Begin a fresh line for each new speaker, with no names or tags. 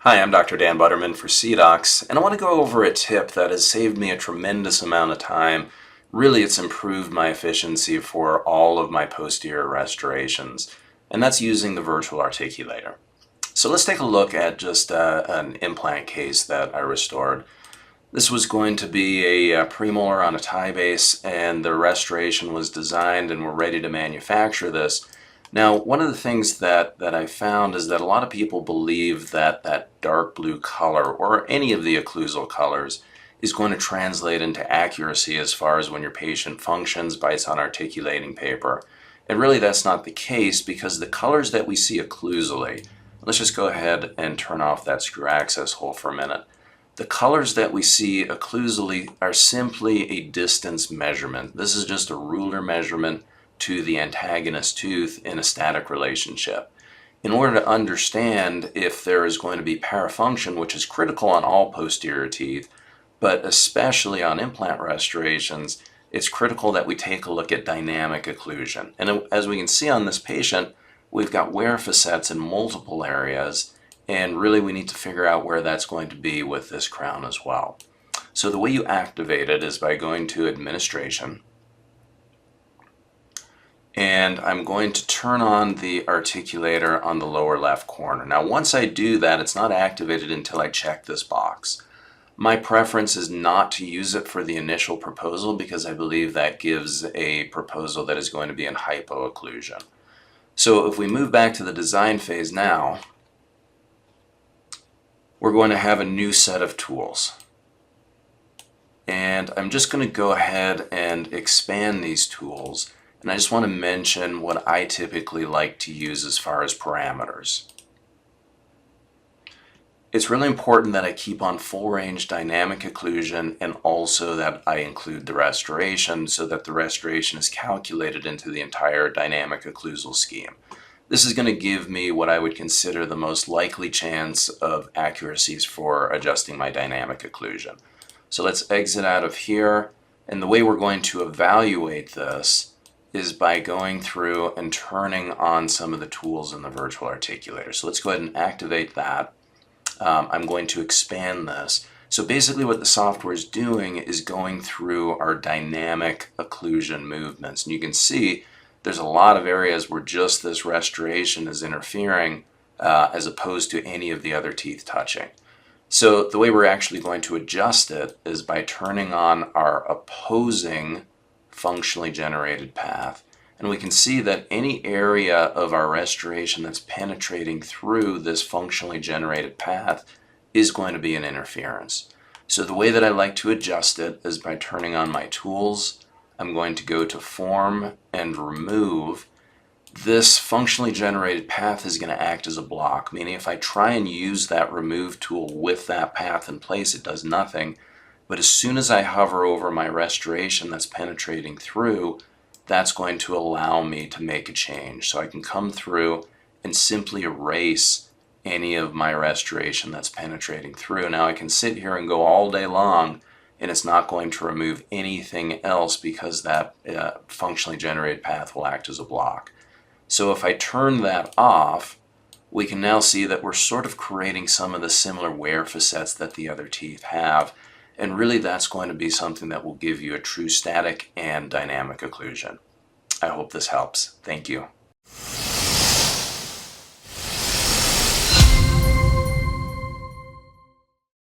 Hi, I'm Dr. Dan Butterman for CDOCS, and I want to go over a tip that has saved me a tremendous amount of time. Really, it's improved my efficiency for all of my posterior restorations, and that's using the virtual articulator. So let's take a look at just an implant case that I restored. This was going to be a premolar on a tie base, and the restoration was designed and we're ready to manufacture this. Now, one of the things that I found is that a lot of people believe that that dark blue color, or any of the occlusal colors, is going to translate into accuracy as far as when your patient functions, bites on articulating paper. And really that's not the case, because the colors that we see occlusally, let's just go ahead and turn off that screw access hole for a minute. The colors that we see occlusally are simply a distance measurement. This is just a ruler measurement to the antagonist tooth in a static relationship. In order to understand if there is going to be parafunction, which is critical on all posterior teeth, but especially on implant restorations, it's critical that we take a look at dynamic occlusion. And as we can see on this patient, we've got wear facets in multiple areas, and really we need to figure out where that's going to be with this crown as well. So the way you activate it is by going to Administration, and I'm going to turn on the articulator on the lower left corner. Now once I do that, it's not activated until I check this box. My preference is not to use it for the initial proposal because I believe that gives a proposal that is going to be in hypoocclusion. So if we move back to the design phase now, we're going to have a new set of tools. And I'm just going to go ahead and expand these tools. And I just want to mention what I typically like to use as far as parameters. It's really important that I keep on full range dynamic occlusion, and also that I include the restoration so that the restoration is calculated into the entire dynamic occlusal scheme. This is going to give me what I would consider the most likely chance of accuracies for adjusting my dynamic occlusion. So let's exit out of here, and the way we're going to evaluate this is by going through and turning on some of the tools in the virtual articulator. So let's go ahead and activate that. I'm going to expand this. So basically what the software is doing is going through our dynamic occlusion movements. And you can see there's a lot of areas where just this restoration is interfering as opposed to any of the other teeth touching. So the way we're actually going to adjust it is by turning on our opposing functionally generated path. And we can see that any area of our restoration that's penetrating through this functionally generated path is going to be an interference. So the way that I like to adjust it is by turning on my tools. I'm going to go to Form and Remove. This functionally generated path is going to act as a block, meaning if I try and use that Remove tool with that path in place, it does nothing. But as soon as I hover over my restoration that's penetrating through, that's going to allow me to make a change. So I can come through and simply erase any of my restoration that's penetrating through. Now I can sit here and go all day long, and it's not going to remove anything else because that functionally generated path will act as a block. So if I turn that off, we can now see that we're sort of creating some of the similar wear facets that the other teeth have. And really that's going to be something that will give you a true static and dynamic occlusion. I hope this helps. Thank you.